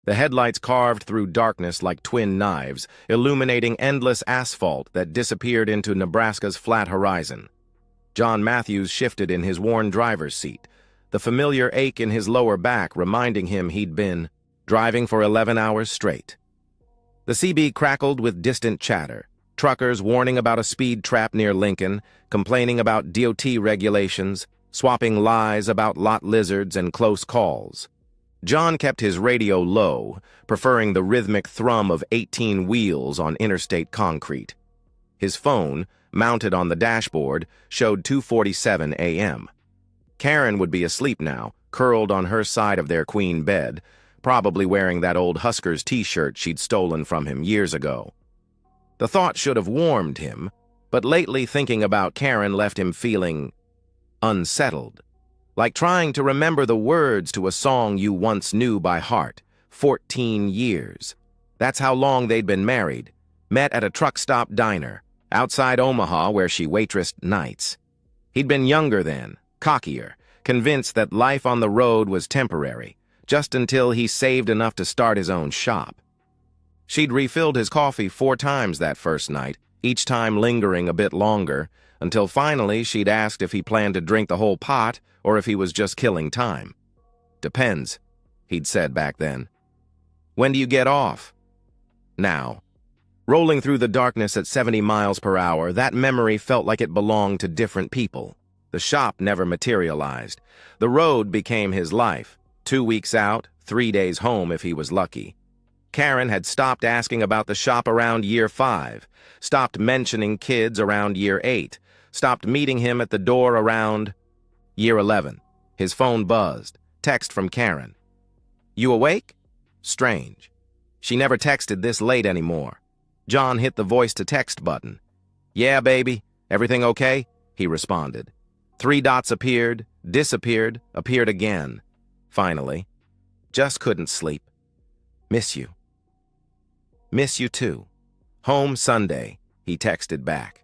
The headlights carved through darkness like twin knives, illuminating endless asphalt that disappeared into Nebraska's flat horizon. John Matthews shifted in his worn driver's seat, the familiar ache in his lower back reminding him he'd been driving for 11 hours straight. The CB crackled with distant chatter, truckers warning about a speed trap near Lincoln, complaining about DOT regulations, swapping lies about lot lizards and close calls. John kept his radio low, preferring the rhythmic thrum of 18 wheels on interstate concrete. His phone, mounted on the dashboard, showed 2:47 a.m. Karen would be asleep now, curled on her side of their queen bed, probably wearing that old Huskers t-shirt she'd stolen from him years ago. The thought should have warmed him, but lately thinking about Karen left him feeling unsettled. Like trying to remember the words to a song you once knew by heart. 14 years. That's how long they'd been married. Met at a truck stop diner, outside Omaha where she waitressed nights. He'd been younger then, cockier, convinced that life on the road was temporary, just until he saved enough to start his own shop. She'd refilled his coffee 4 times that first night, each time lingering a bit longer, until finally she'd asked if he planned to drink the whole pot or if he was just killing time. "Depends," he'd said back then. "When do you get off?" Now. Rolling through the darkness at 70 miles per hour, that memory felt like it belonged to different people. The shop never materialized. The road became his life. 2 weeks out, 3 days home if he was lucky. Karen had stopped asking about the shop around year 5, stopped mentioning kids around year 8, stopped meeting him at the door around year 11. His phone buzzed. Text from Karen. "You awake?" Strange. She never texted this late anymore. John hit the voice-to-text button. "Yeah, baby. Everything okay?" he responded. 3 dots appeared, disappeared, appeared again. Finally. "Just couldn't sleep. Miss you." "Miss you too. Home Sunday," he texted back.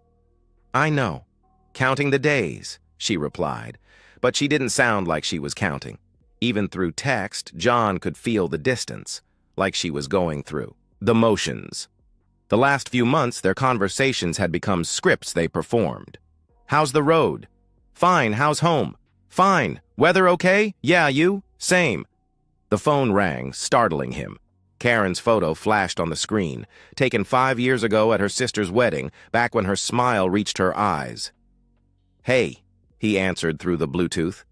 "I know. Counting the days," she replied. But she didn't sound like she was counting. Even through text, John could feel the distance, like she was going through the motions. The last few months, their conversations had become scripts they performed. "How's the road?" "Fine, how's home?" "Fine. Weather okay?" "Yeah, you?" "Same." The phone rang, startling him. Karen's photo flashed on the screen, taken 5 years ago at her sister's wedding, back when her smile reached her eyes. "Hey," he answered through the Bluetooth.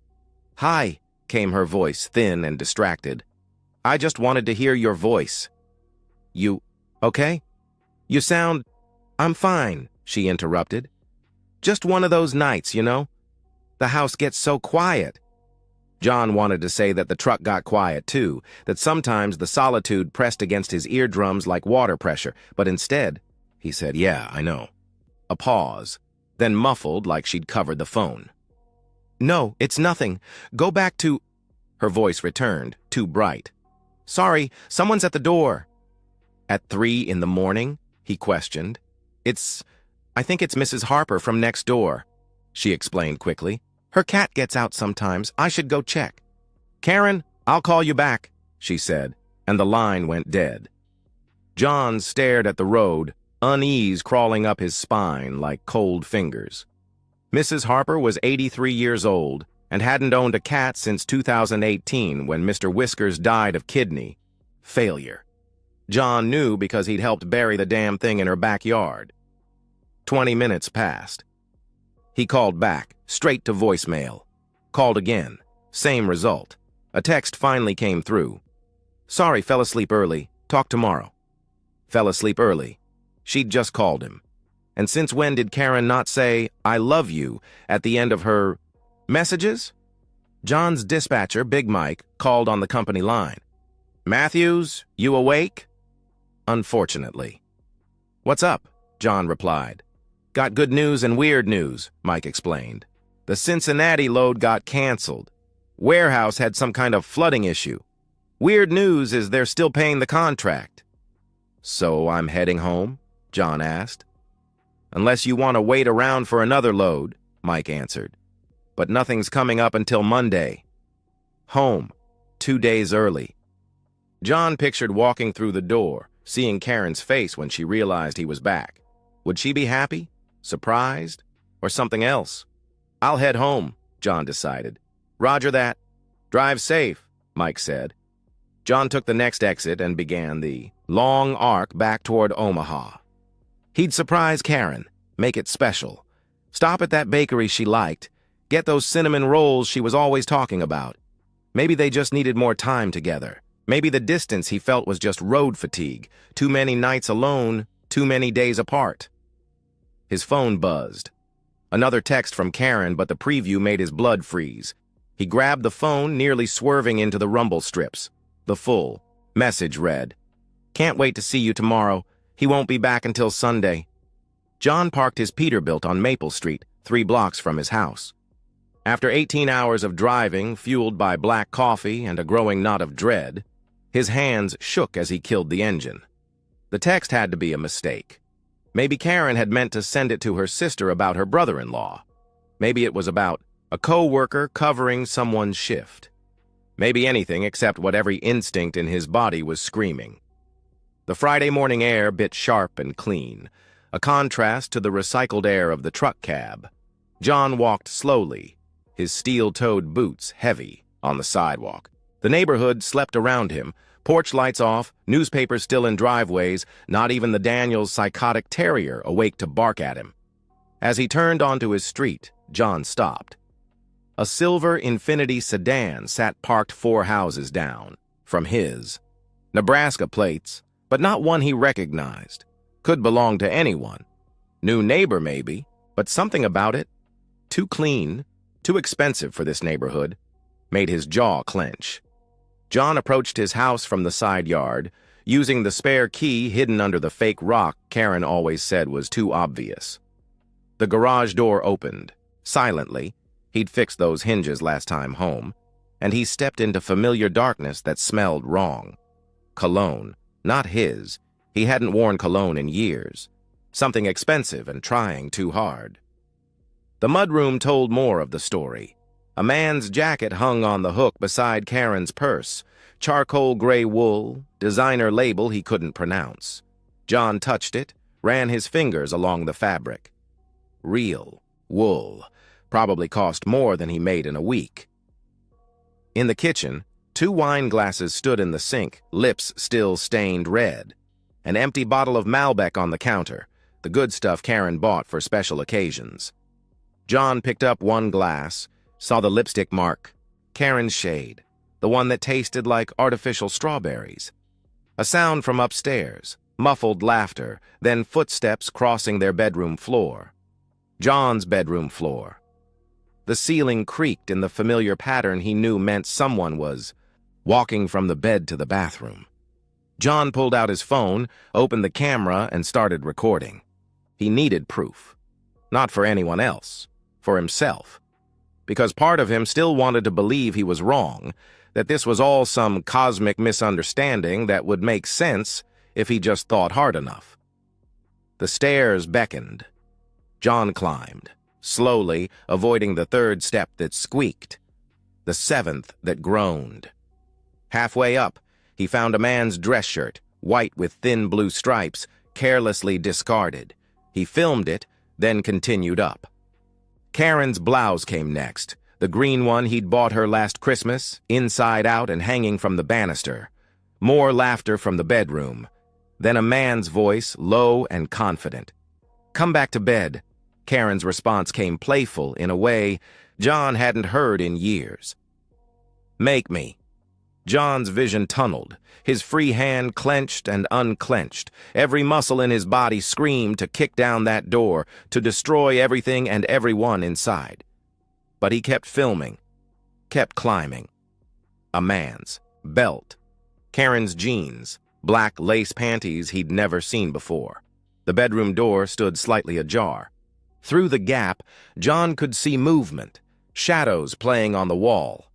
"Hi," came her voice, thin and distracted. "I just wanted to hear your voice." "You okay?" "You sound—" "I'm fine," she interrupted. "Just one of those nights, you know? The house gets so quiet." John wanted to say that the truck got quiet too, that sometimes the solitude pressed against his eardrums like water pressure, but instead, he said, "Yeah, I know." A pause, then muffled like she'd covered the phone. "No, it's nothing. Go back to—" Her voice returned, too bright. "Sorry, someone's at the door." "At 3 in the morning?" he questioned. I think it's Mrs. Harper from next door," she explained quickly. "Her cat gets out sometimes. I should go check." "Karen, I'll call you back," she said, and the line went dead. John stared at the road, unease crawling up his spine like cold fingers. Mrs. Harper was 83 years old and hadn't owned a cat since 2018 when Mr. Whiskers died of kidney failure. John knew because he'd helped bury the damn thing in her backyard. 20 minutes passed. He called back, straight to voicemail. Called again. Same result. A text finally came through. "Sorry, fell asleep early. Talk tomorrow." Fell asleep early. She'd just called him. And since when did Karen not say, "I love you," at the end of her messages? John's dispatcher, Big Mike, called on the company line. "Matthews, you awake?" Unfortunately. "What's up?" John replied. "Got good news and weird news," Mike explained. "The Cincinnati load got canceled. Warehouse had some kind of flooding issue. Weird news is they're still paying the contract." "So I'm heading home?" John asked. "Unless you want to wait around for another load," Mike answered. "But nothing's coming up until Monday. Home, 2 days early." John pictured walking through the door, seeing Karen's face when she realized he was back. Would she be happy, surprised, or something else? "I'll head home," John decided. "Roger that. Drive safe," Mike said. John took the next exit and began the long arc back toward Omaha. He'd surprise Karen, make it special. Stop at that bakery she liked, get those cinnamon rolls she was always talking about. Maybe they just needed more time together. Maybe the distance he felt was just road fatigue, too many nights alone, too many days apart. His phone buzzed. Another text from Karen, but the preview made his blood freeze. He grabbed the phone, nearly swerving into the rumble strips. The full message read, "Can't wait to see you tomorrow. He won't be back until Sunday." John parked his Peterbilt on Maple Street, 3 blocks from his house. After 18 hours of driving, fueled by black coffee and a growing knot of dread, his hands shook as he killed the engine. The text had to be a mistake. Maybe Karen had meant to send it to her sister about her brother-in-law. Maybe it was about a co-worker covering someone's shift. Maybe anything except what every instinct in his body was screaming. The Friday morning air bit sharp and clean, a contrast to the recycled air of the truck cab. John walked slowly, his steel-toed boots heavy, on the sidewalk. The neighborhood slept around him, porch lights off, newspapers still in driveways, not even the Daniels' psychotic terrier awake to bark at him. As he turned onto his street, John stopped. A silver Infiniti sedan sat parked 4 houses down from his. Nebraska plates, but not one he recognized. Could belong to anyone. New neighbor maybe, but something about it, too clean, too expensive for this neighborhood, made his jaw clench. John approached his house from the side yard, using the spare key hidden under the fake rock Karen always said was too obvious. The garage door opened. Silently, he'd fixed those hinges last time home, and he stepped into familiar darkness that smelled wrong. Cologne, not his. He hadn't worn cologne in years. Something expensive and trying too hard. The mudroom told more of the story. A man's jacket hung on the hook beside Karen's purse, charcoal gray wool, designer label he couldn't pronounce. John touched it, ran his fingers along the fabric. Real wool. Probably cost more than he made in a week. In the kitchen, 2 wine glasses stood in the sink, lips still stained red. An empty bottle of Malbec on the counter, the good stuff Karen bought for special occasions. John picked up one glass, saw the lipstick mark, Karen's shade, the one that tasted like artificial strawberries. A sound from upstairs, muffled laughter, then footsteps crossing their bedroom floor. John's bedroom floor. The ceiling creaked in the familiar pattern he knew meant someone was walking from the bed to the bathroom. John pulled out his phone, opened the camera, and started recording. He needed proof. Not for anyone else, for himself. Because part of him still wanted to believe he was wrong, that this was all some cosmic misunderstanding that would make sense if he just thought hard enough. The stairs beckoned. John climbed, slowly, avoiding the 3rd step that squeaked, the 7th that groaned. Halfway up, he found a man's dress shirt, white with thin blue stripes, carelessly discarded. He filmed it, then continued up. Karen's blouse came next, the green one he'd bought her last Christmas, inside out and hanging from the banister. More laughter from the bedroom. Then a man's voice, low and confident. "Come back to bed." Karen's response came playful in a way John hadn't heard in years. "Make me." John's vision tunneled, his free hand clenched and unclenched. Every muscle in his body screamed to kick down that door, to destroy everything and everyone inside. But he kept filming, kept climbing. A man's belt, Karen's jeans, black lace panties he'd never seen before. The bedroom door stood slightly ajar. Through the gap, John could see movement, shadows playing on the wall.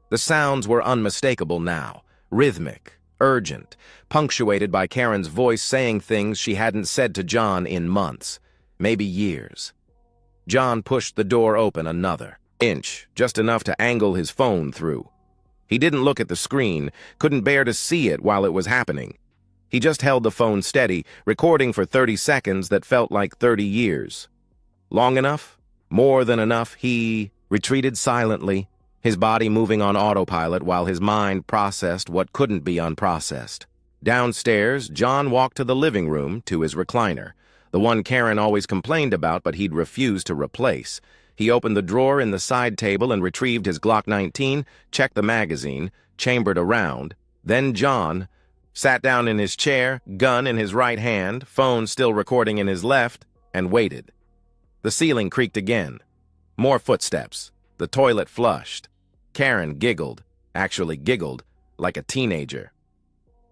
The sounds were unmistakable now, rhythmic, urgent, punctuated by Karen's voice saying things she hadn't said to John in months, maybe years. John pushed the door open another inch, just enough to angle his phone through. He didn't look at the screen, couldn't bear to see it while it was happening. He just held the phone steady, recording for 30 seconds that felt like 30 years. Long enough? More than enough. He retreated silently, his body moving on autopilot while his mind processed what couldn't be unprocessed. Downstairs, John walked to the living room, to his recliner, the one Karen always complained about but he'd refused to replace. He opened the drawer in the side table and retrieved his Glock 19, checked the magazine, chambered around. Then John sat down in his chair, gun in his right hand, phone still recording in his left, and waited. The ceiling creaked again. More footsteps. The toilet flushed. Karen giggled, actually giggled, like a teenager.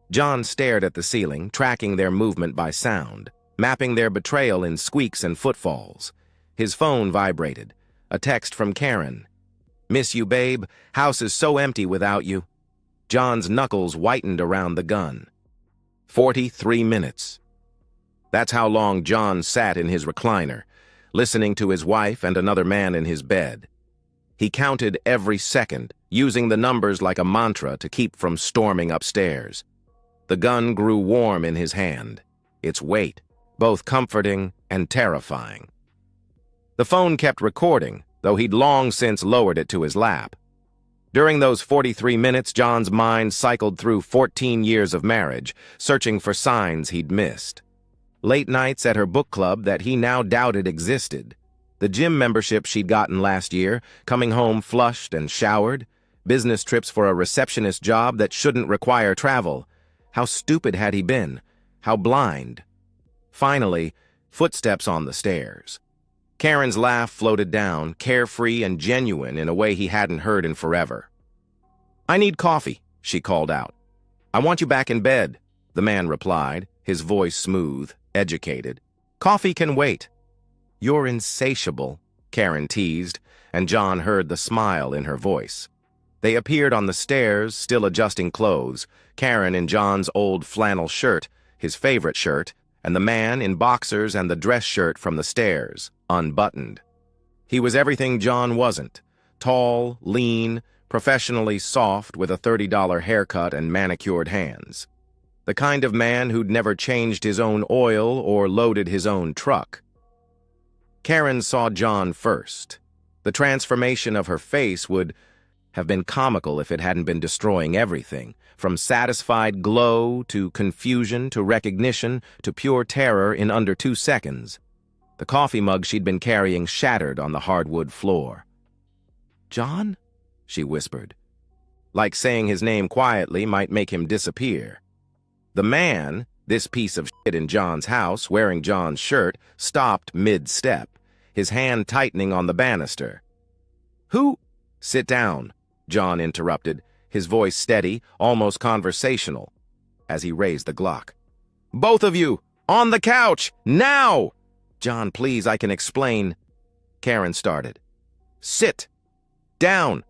John stared at the ceiling, tracking their movement by sound, mapping their betrayal in squeaks and footfalls. His phone vibrated. A text from Karen. "Miss you, babe. House is so empty without you." John's knuckles whitened around the gun. 43 minutes. That's how long John sat in his recliner, listening to his wife and another man in his bed. He counted every second, using the numbers like a mantra to keep from storming upstairs. The gun grew warm in his hand, its weight, both comforting and terrifying. The phone kept recording, though he'd long since lowered it to his lap. During those 43 minutes, John's mind cycled through 14 years of marriage, searching for signs he'd missed. Late nights at her book club that he now doubted existed. The gym membership she'd gotten last year, coming home flushed and showered. Business trips for a receptionist job that shouldn't require travel. How stupid had he been? How blind? Finally, footsteps on the stairs. Karen's laugh floated down, carefree and genuine in a way he hadn't heard in forever. "I need coffee," she called out. "I want you back in bed," the man replied, his voice smooth, educated. "Coffee can wait." "You're insatiable," Karen teased, and John heard the smile in her voice. They appeared on the stairs, still adjusting clothes, Karen in John's old flannel shirt, his favorite shirt, and the man in boxers and the dress shirt from the stairs, unbuttoned. He was everything John wasn't. Tall, lean, professionally soft with a $30 haircut and manicured hands. The kind of man who'd never changed his own oil or loaded his own truck. Karen saw John first. The transformation of her face would have been comical if it hadn't been destroying everything, from satisfied glow to confusion to recognition to pure terror in under 2 seconds. The coffee mug she'd been carrying shattered on the hardwood floor. "John?" she whispered. Like saying his name quietly might make him disappear. The man, this piece of shit in John's house, wearing John's shirt, stopped mid-step, his hand tightening on the banister. "Who?" "Sit down," John interrupted, his voice steady, almost conversational, as he raised the Glock. "Both of you! On the couch! Now!" "John, please, I can explain." Karen started. "Sit! Down!"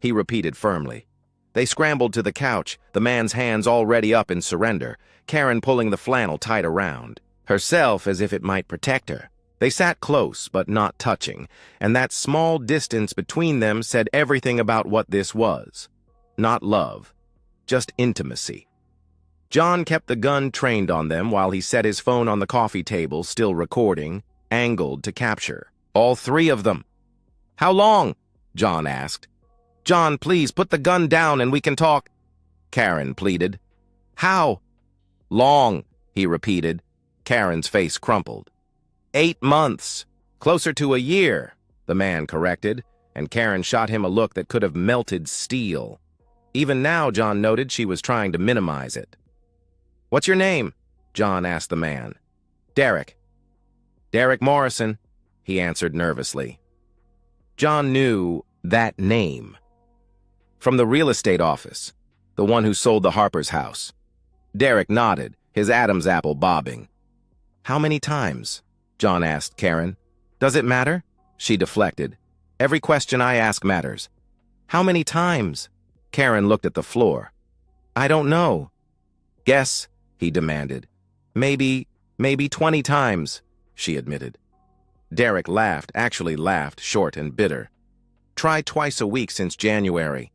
he repeated firmly. They scrambled to the couch, the man's hands already up in surrender, Karen pulling the flannel tight around, herself as if it might protect her. They sat close, but not touching, and that small distance between them said everything about what this was. Not love, just intimacy. John kept the gun trained on them while he set his phone on the coffee table, still recording, angled to capture. All 3 of them. "How long?" John asked. "John, please, put the gun down and we can talk," Karen pleaded. "How?" "Long," he repeated. Karen's face crumpled. 8 months. Closer to a year, the man corrected, and Karen shot him a look that could have melted steel. Even now, John noted she was trying to minimize it. "What's your name?" John asked the man. "Derek." "Derek Morrison," he answered nervously. John knew that name. From the real estate office, the one who sold the Harper's house. Derek nodded, his Adam's apple bobbing. "How many times?" John asked Karen. "Does it matter?" She deflected. "Every question I ask matters." "How many times?" Karen looked at the floor. "I don't know." "Guess," he demanded. Maybe 20 times, she admitted. Derek laughed, actually laughed, short and bitter. "Try twice a week since January."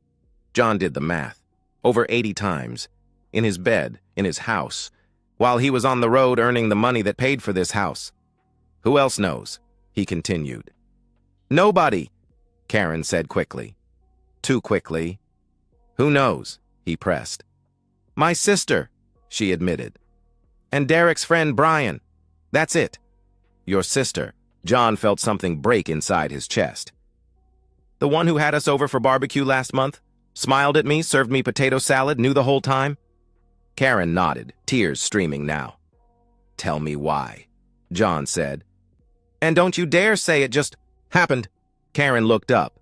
John did the math. Over 80 times. In his bed, in his house, while he was on the road earning the money that paid for this house. Who else knows? He continued. Nobody, Karen said quickly. Too quickly. Who knows? He pressed. My sister, she admitted. And Derek's friend Brian. That's it. Your sister. John felt something break inside his chest. The one who had us over for barbecue last month? Smiled at me, served me potato salad, knew the whole time? Karen nodded, tears streaming now. Tell me why, John said. And don't you dare say it just happened. Karen looked up,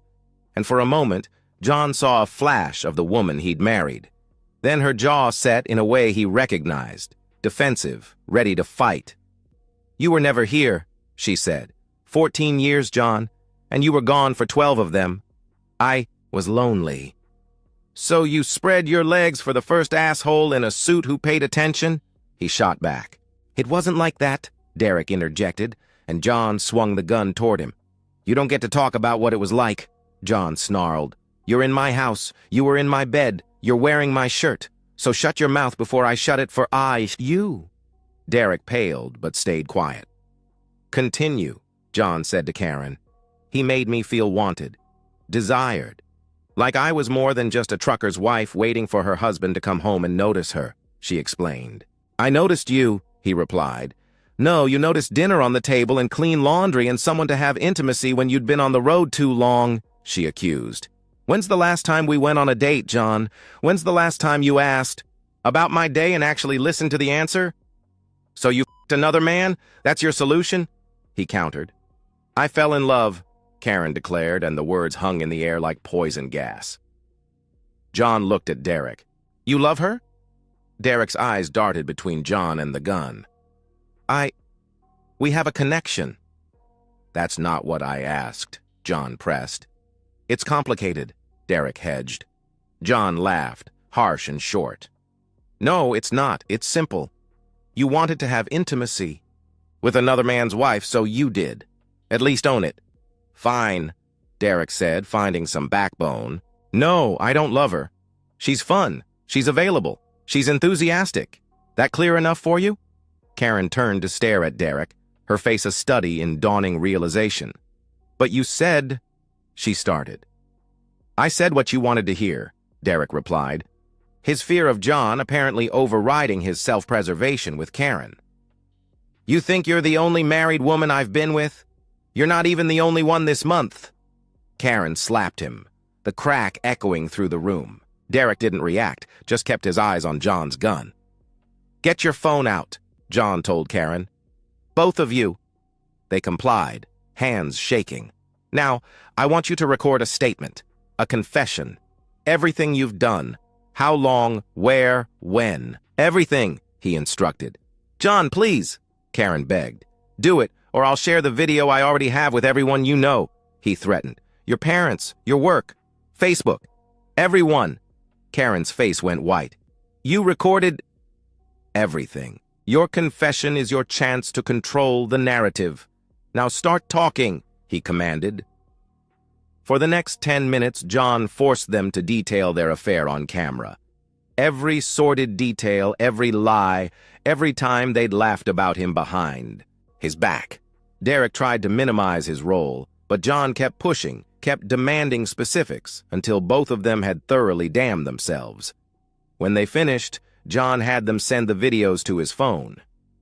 and for a moment, John saw a flash of the woman he'd married. Then her jaw set in a way he recognized, defensive, ready to fight. You were never here, she said. 14 years, John, and you were gone for 12 of them. I was lonely. So you spread your legs for the first asshole in a suit who paid attention? He shot back. It wasn't like that, Derek interjected, and John swung the gun toward him. You don't get to talk about what it was like, John snarled. You're in my house. You were in my bed. You're wearing my shirt. So shut your mouth before I shut it for you. Derek paled, but stayed quiet. Continue, John said to Karen. He made me feel wanted, desired. Like I was more than just a trucker's wife waiting for her husband to come home and notice her, she explained. I noticed you, he replied. No, you noticed dinner on the table and clean laundry and someone to have intimacy when you'd been on the road too long, she accused. When's the last time we went on a date, John? When's the last time you asked about my day and actually listened to the answer? So you f***ed another man? That's your solution? He countered. I fell in love, Karen declared, and the words hung in the air like poison gas. John looked at Derek. You love her? Derek's eyes darted between John and the gun. We have a connection. That's not what I asked, John pressed. It's complicated, Derek hedged. John laughed, harsh and short. No, it's not. It's simple. You wanted to have intimacy with another man's wife, so you did. At least own it. Fine, Derek said, finding some backbone. No, I don't love her. She's fun. She's available. She's enthusiastic. That clear enough for you? Karen turned to stare at Derek, her face a study in dawning realization. But you said, she started. I said what you wanted to hear, Derek replied, his fear of John apparently overriding his self-preservation with Karen. You think you're the only married woman I've been with? You're not even the only one this month. Karen slapped him, the crack echoing through the room. Derek didn't react, just kept his eyes on John's gun. Get your phone out, John told Karen. Both of you. They complied, hands shaking. Now, I want you to record a statement, a confession. Everything you've done. How long, where, when. Everything, he instructed. John, please, Karen begged. Do it, or I'll share the video I already have with everyone you know, he threatened. Your parents, your work, Facebook, everyone. Karen's face went white. You recorded everything. Your confession is your chance to control the narrative. Now start talking, he commanded. For the next 10 minutes, John forced them to detail their affair on camera. Every sordid detail, every lie, every time they'd laughed about him behind his back. Derek tried to minimize his role, but John kept pushing, kept demanding specifics until both of them had thoroughly damned themselves. When they finished, John had them send the videos to his phone.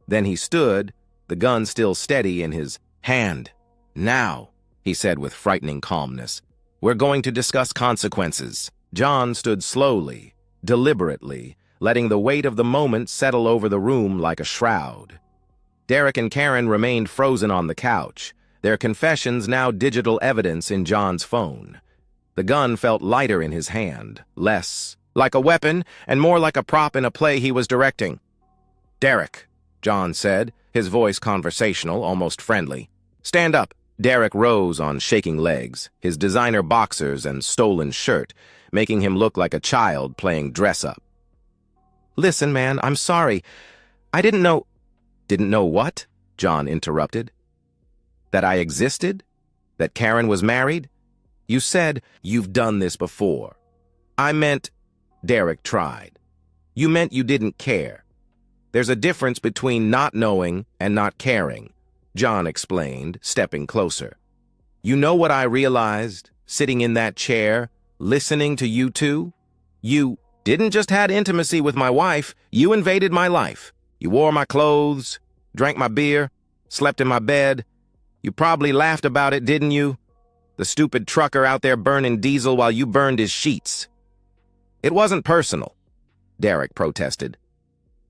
Then he stood, the gun still steady in his hand. Now, he said with frightening calmness, we're going to discuss consequences. John stood slowly, deliberately, letting the weight of the moment settle over the room like a shroud. Derek and Karen remained frozen on the couch, their confessions now digital evidence in John's phone. The gun felt lighter in his hand, less like a weapon and more like a prop in a play he was directing. Derek, John said, his voice conversational, almost friendly. Stand up. Derek rose on shaking legs, his designer boxers and stolen shirt, making him look like a child playing dress-up. Listen, man, I'm sorry. I didn't know... Didn't know what? John interrupted. That I existed? That Karen was married? You said, you've done this before. I meant, Derek tried. You meant you didn't care. There's a difference between not knowing and not caring, John explained, stepping closer. You know what I realized, sitting in that chair, listening to you two? You didn't just had intimacy with my wife, you invaded my life. You wore my clothes, drank my beer, slept in my bed. You probably laughed about it, didn't you? The stupid trucker out there burning diesel while you burned his sheets. It wasn't personal, Derek protested.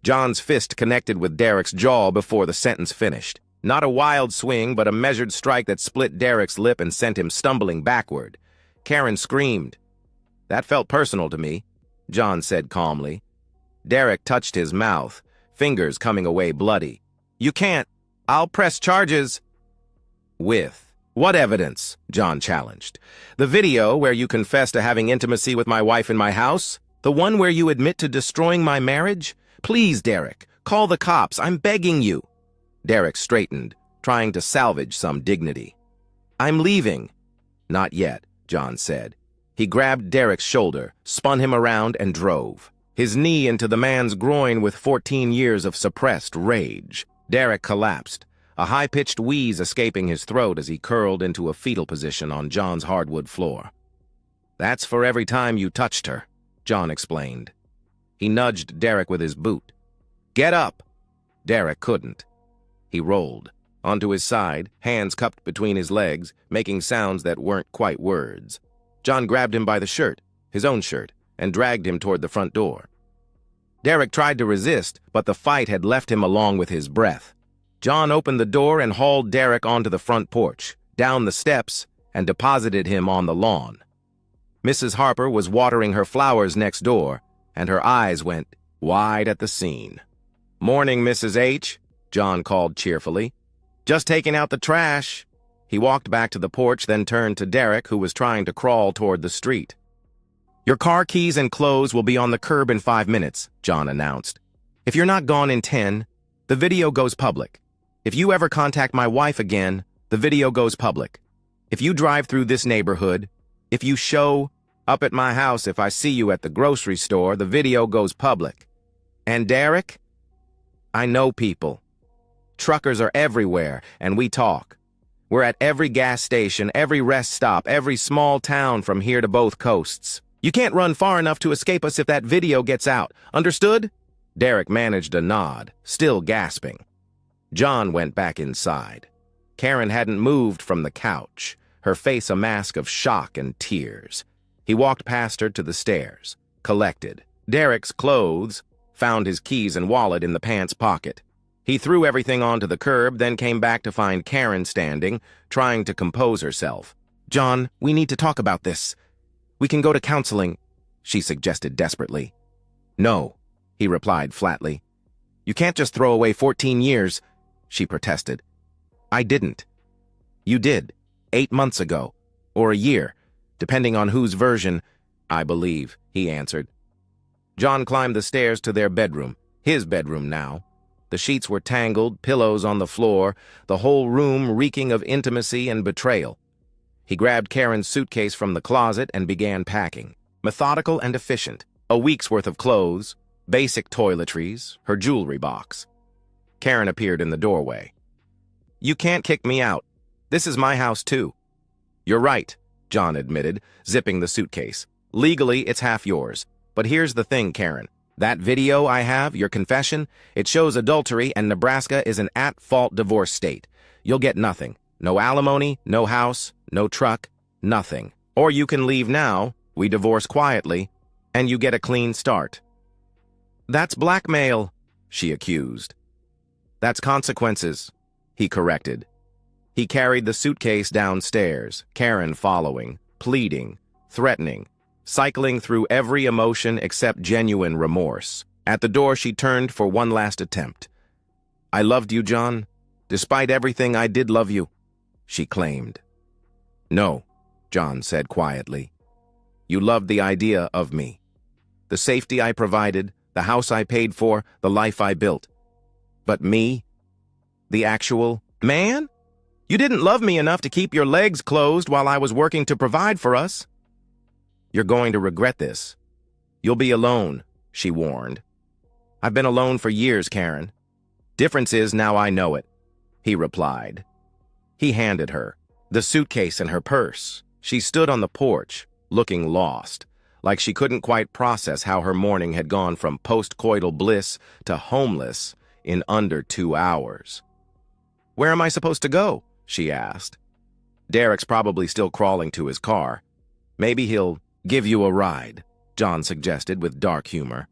John's fist connected with Derek's jaw before the sentence finished. Not a wild swing, but a measured strike that split Derek's lip and sent him stumbling backward. Karen screamed. That felt personal to me, John said calmly. Derek touched his mouth, fingers coming away bloody. You can't. I'll press charges. With what evidence? John challenged. The video where you confess to having intimacy with my wife in my house? The one where you admit to destroying my marriage? Please, Derek, call the cops. I'm begging you. Derek straightened, trying to salvage some dignity. I'm leaving. Not yet, John said. He grabbed Derek's shoulder, spun him around, and drove, his knee into the man's groin with 14 years of suppressed rage. Derek collapsed, a high-pitched wheeze escaping his throat as he curled into a fetal position on John's hardwood floor. That's for every time you touched her, John explained. He nudged Derek with his boot. Get up! Derek couldn't. He rolled, onto his side, hands cupped between his legs, making sounds that weren't quite words. John grabbed him by the shirt, his own shirt, and dragged him toward the front door. Derek tried to resist, but the fight had left him along with his breath. John opened the door and hauled Derek onto the front porch, down the steps, and deposited him on the lawn. Mrs. Harper was watering her flowers next door, and her eyes went wide at the scene. Morning, Mrs. H., John called cheerfully. Just taking out the trash. He walked back to the porch, then turned to Derek, who was trying to crawl toward the street. Your car keys and clothes will be on the curb in 5 minutes, John announced. If you're not gone in 10, the video goes public. If you ever contact my wife again, the video goes public. If you drive through this neighborhood, if you show up at my house, if I see you at the grocery store, the video goes public. And Derek? I know people. Truckers are everywhere, and we talk. We're at every gas station, every rest stop, every small town from here to both coasts. You can't run far enough to escape us if that video gets out. Understood? Derek managed a nod, still gasping. John went back inside. Karen hadn't moved from the couch, her face a mask of shock and tears. He walked past her to the stairs, collected Derek's clothes, found his keys and wallet in the pants pocket. He threw everything onto the curb, then came back to find Karen standing, trying to compose herself. John, we need to talk about this. We can go to counseling, she suggested desperately. No, he replied flatly. You can't just throw away 14 years, she protested. I didn't. You did, 8 months ago, or a year, depending on whose version, I believe, he answered. John climbed the stairs to their bedroom, his bedroom now. The sheets were tangled, pillows on the floor, the whole room reeking of intimacy and betrayal. He grabbed Karen's suitcase from the closet and began packing. Methodical and efficient. A week's worth of clothes, basic toiletries, her jewelry box. Karen appeared in the doorway. You can't kick me out. This is my house, too. You're right, John admitted, zipping the suitcase. Legally, it's half yours. But here's the thing, Karen. That video I have, your confession, it shows adultery and Nebraska is an at-fault divorce state. You'll get nothing. No alimony, no house, no truck, nothing. Or you can leave now, we divorce quietly, and you get a clean start. That's blackmail, she accused. That's consequences, he corrected. He carried the suitcase downstairs, Karen following, pleading, threatening, cycling through every emotion except genuine remorse. At the door, she turned for one last attempt. I loved you, John. Despite everything, I did love you, she claimed. No, John said quietly. You loved the idea of me. The safety I provided, the house I paid for, the life I built. But me? The actual man? You didn't love me enough to keep your legs closed while I was working to provide for us. You're going to regret this. You'll be alone, she warned. I've been alone for years, Karen. Difference is now I know it, he replied. He handed her the suitcase and her purse. She stood on the porch, looking lost, like she couldn't quite process how her morning had gone from post-coital bliss to homeless in under 2 hours. Where am I supposed to go? She asked. Derek's probably still crawling to his car. Maybe he'll give you a ride, John suggested with dark humor.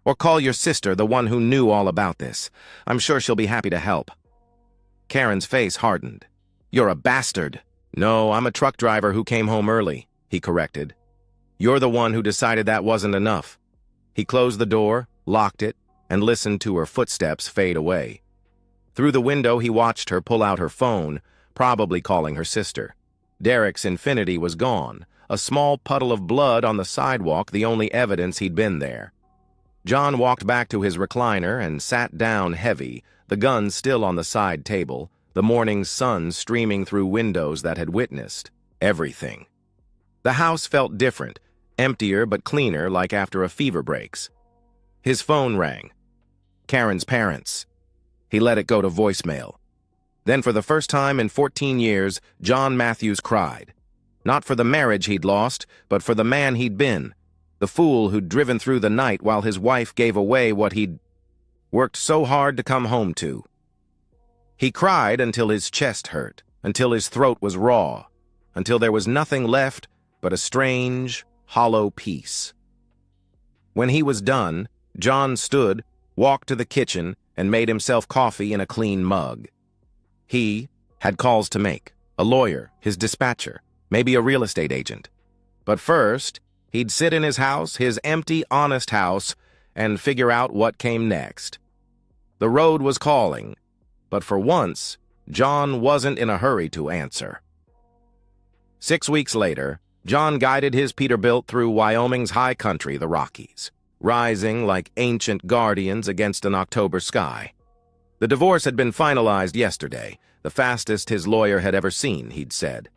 Or call your sister, the one who knew all about this. I'm sure she'll be happy to help. Karen's face hardened. You're a bastard. No, I'm a truck driver who came home early, he corrected. You're the one who decided that wasn't enough. He closed the door, locked it, and listened to her footsteps fade away. Through the window, he watched her pull out her phone, probably calling her sister. Derek's Infiniti was gone, a small puddle of blood on the sidewalk, the only evidence he'd been there. John walked back to his recliner and sat down heavy, the gun still on the side table, the morning sun streaming through windows that had witnessed everything. The house felt different, emptier but cleaner, like after a fever breaks. His phone rang. Karen's parents. He let it go to voicemail. Then for the first time in 14 years, John Matthews cried. Not for the marriage he'd lost, but for the man he'd been. The fool who'd driven through the night while his wife gave away what he'd worked so hard to come home to. He cried until his chest hurt, until his throat was raw, until there was nothing left but a strange, hollow peace. When he was done, John stood, walked to the kitchen, and made himself coffee in a clean mug. He had calls to make, a lawyer, his dispatcher, maybe a real estate agent. But first, he'd sit in his house, his empty, honest house, and figure out what came next. The road was calling, but for once, John wasn't in a hurry to answer. 6 weeks later, John guided his Peterbilt through Wyoming's high country, the Rockies, rising like ancient guardians against an October sky. The divorce had been finalized yesterday, the fastest his lawyer had ever seen, he'd said.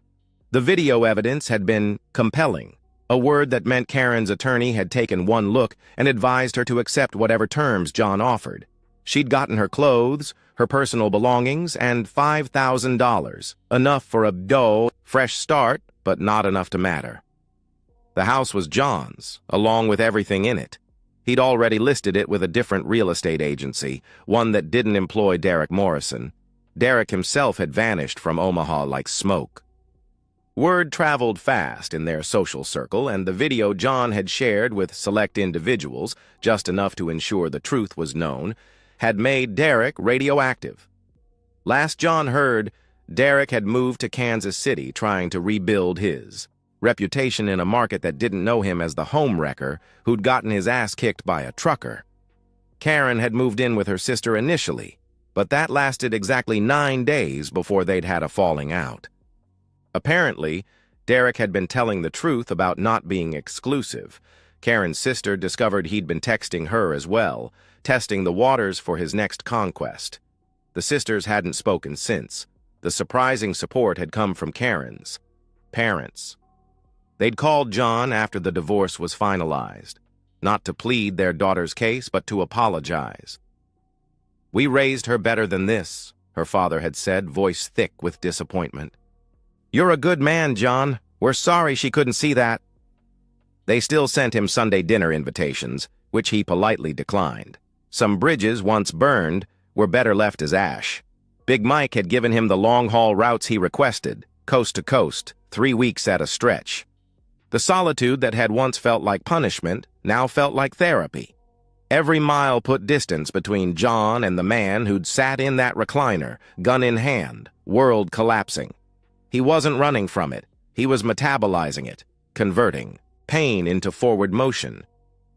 The video evidence had been compelling, a word that meant Karen's attorney had taken one look and advised her to accept whatever terms John offered. She'd gotten her clothes, her personal belongings, and $5,000, enough for a fresh start, but not enough to matter. The house was John's, along with everything in it. He'd already listed it with a different real estate agency, one that didn't employ Derek Morrison. Derek himself had vanished from Omaha like smoke. Word traveled fast in their social circle, and the video John had shared with select individuals, just enough to ensure the truth was known, had made Derek radioactive. Last John heard, Derek had moved to Kansas City trying to rebuild his reputation in a market that didn't know him as the homewrecker who'd gotten his ass kicked by a trucker. Karen had moved in with her sister initially, but that lasted exactly 9 days before they'd had a falling out. Apparently, Derek had been telling the truth about not being exclusive. Karen's sister discovered he'd been texting her as well, testing the waters for his next conquest. The sisters hadn't spoken since. The surprising support had come from Karen's parents. They'd called John after the divorce was finalized, not to plead their daughter's case, but to apologize. We raised her better than this, her father had said, voice thick with disappointment. You're a good man, John. We're sorry she couldn't see that. They still sent him Sunday dinner invitations, which he politely declined. Some bridges, once burned, were better left as ash. Big Mike had given him the long-haul routes he requested, coast to coast, 3 weeks at a stretch. The solitude that had once felt like punishment now felt like therapy. Every mile put distance between John and the man who'd sat in that recliner, gun in hand, world collapsing. He wasn't running from it. He was metabolizing it, converting pain into forward motion.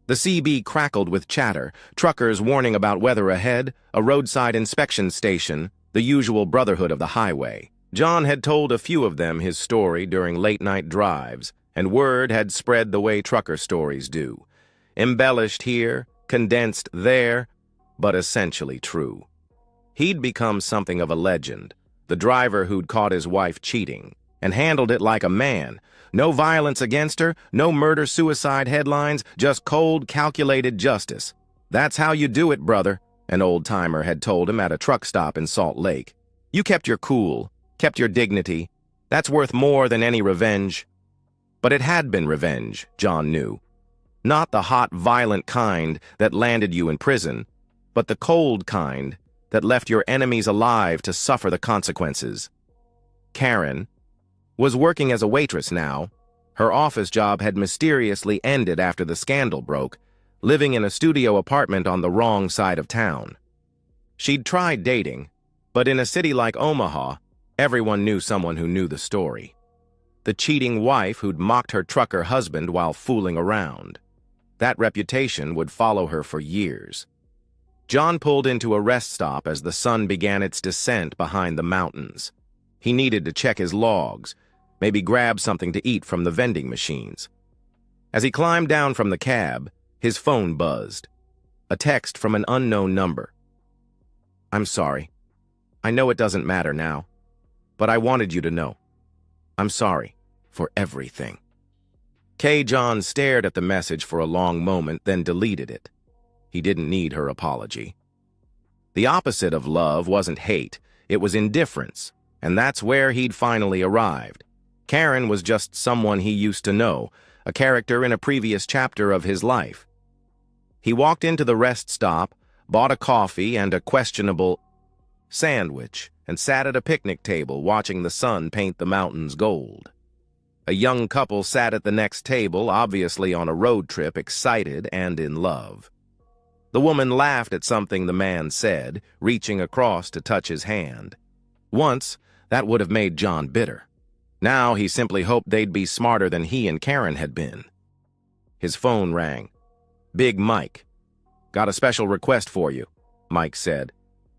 The CB crackled with chatter, truckers warning about weather ahead, a roadside inspection station, the usual brotherhood of the highway. John had told a few of them his story during late-night drives, and word had spread the way trucker stories do. Embellished here, condensed there, but essentially true. He'd become something of a legend, the driver who'd caught his wife cheating, and handled it like a man. No violence against her, no murder-suicide headlines, just cold, calculated justice. That's how you do it, brother, an old-timer had told him at a truck stop in Salt Lake. You kept your cool, kept your dignity. That's worth more than any revenge. But it had been revenge, John knew. Not the hot, violent kind that landed you in prison, but the cold kind that left your enemies alive to suffer the consequences. Karen was working as a waitress now. Her office job had mysteriously ended after the scandal broke, living in a studio apartment on the wrong side of town. She'd tried dating, but in a city like Omaha, everyone knew someone who knew the story. The cheating wife who'd mocked her trucker husband while fooling around. That reputation would follow her for years. John pulled into a rest stop as the sun began its descent behind the mountains. He needed to check his logs, maybe grab something to eat from the vending machines. As he climbed down from the cab, his phone buzzed. A text from an unknown number. "I'm sorry. I know it doesn't matter now, but I wanted you to know. I'm sorry for everything." John stared at the message for a long moment, then deleted it. He didn't need her apology. The opposite of love wasn't hate, it was indifference, and that's where he'd finally arrived. Karen was just someone he used to know, a character in a previous chapter of his life. He walked into the rest stop, bought a coffee and a questionable sandwich, and sat at a picnic table watching the sun paint the mountains gold. A young couple sat at the next table, obviously on a road trip, excited and in love. The woman laughed at something the man said, reaching across to touch his hand. Once, that would have made John bitter. Now he simply hoped they'd be smarter than he and Karen had been. His phone rang. "Big Mike. Got a special request for you," Mike said.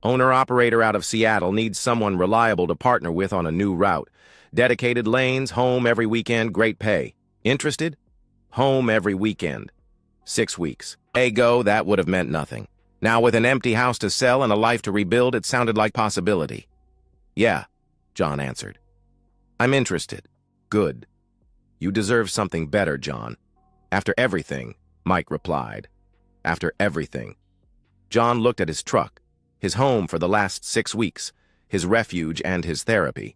"Owner-operator out of Seattle needs someone reliable to partner with on a new route. Dedicated lanes, home every weekend, great pay. Interested? Home every weekend. 6 weeks. Ago, that would have meant nothing. Now, with an empty house to sell and a life to rebuild, it sounded like possibility." "Yeah," John answered. "I'm interested." "Good. You deserve something better, John." "After everything," Mike replied. "After everything." John looked at his truck, his home for the last 6 weeks, his refuge and his therapy.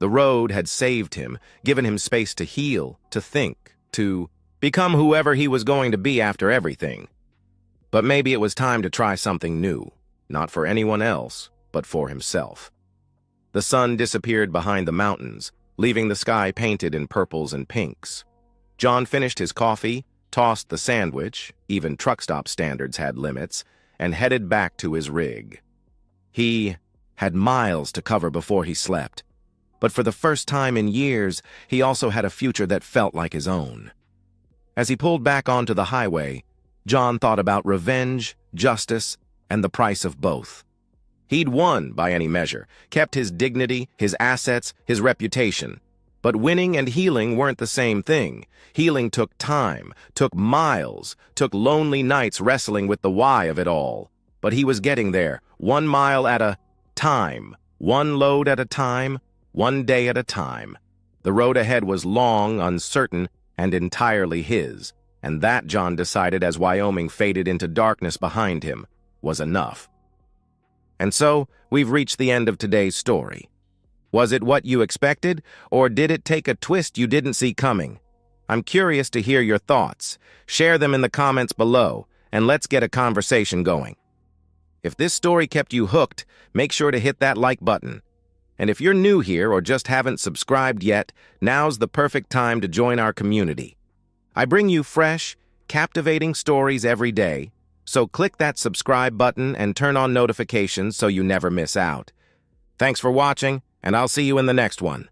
The road had saved him, given him space to heal, to think, to become whoever he was going to be after everything. But maybe it was time to try something new, not for anyone else, but for himself. The sun disappeared behind the mountains, leaving the sky painted in purples and pinks. John finished his coffee, tossed the sandwich, even truck stop standards had limits, and headed back to his rig. He had miles to cover before he slept. But for the first time in years, he also had a future that felt like his own. As he pulled back onto the highway, John thought about revenge, justice, and the price of both. He'd won by any measure, kept his dignity, his assets, his reputation. But winning and healing weren't the same thing. Healing took time, took miles, took lonely nights wrestling with the why of it all. But he was getting there, 1 mile at a time, 1 load at a time, 1 day at a time. The road ahead was long, uncertain, and entirely his, and that, John decided as Wyoming faded into darkness behind him, was enough. And so, we've reached the end of today's story. Was it what you expected, or did it take a twist you didn't see coming? I'm curious to hear your thoughts. Share them in the comments below, and let's get a conversation going. If this story kept you hooked, make sure to hit that like button. And if you're new here or just haven't subscribed yet, now's the perfect time to join our community. I bring you fresh, captivating stories every day, so click that subscribe button and turn on notifications so you never miss out. Thanks for watching, and I'll see you in the next one.